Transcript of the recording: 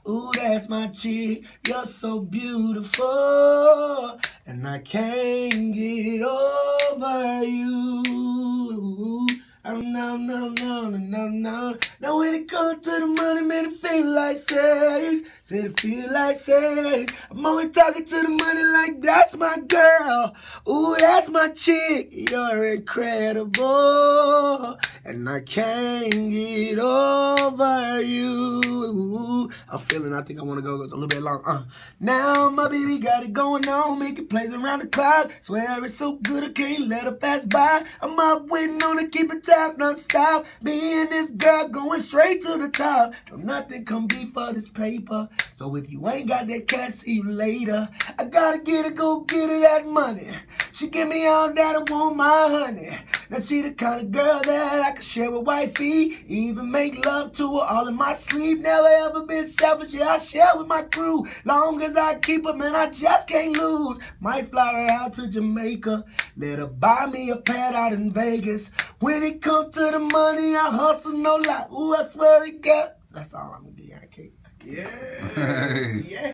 Ooh, that's my chick. You're so beautiful, and I can't get over you. Oh, no, no, no, no, no, no. Now when it comes to the money, man, it feel like sex. Said it feel like sex. I'm always talking to the money like that's my girl. Ooh, that's my chick. You're incredible, and I can't get over you. I'm feeling, I think I want to go. It's a little bit long. Now my baby got it going on, making plays around the clock. Swear it's so good I can't let her pass by. I'm up waiting on her, keeping tabs non-stop. Me and this girl going straight to the top. Don't nothing come before this paper. So if you ain't got that cash, see you later. I gotta get her, go get her that money. She give me all that, I want my honey. Now she the kind of girl that I can share with wifey. Even make love to her all in my sleep. Never ever been selfish, yeah, I share with my crew. Long as I keep her, man, I just can't lose. Might fly her out to Jamaica. Let her buy me a pad out in Vegas. When it comes to the money, I hustle no lie. Ooh, I swear it got. That's all I'm gonna do. I can't. Yeah. Yeah.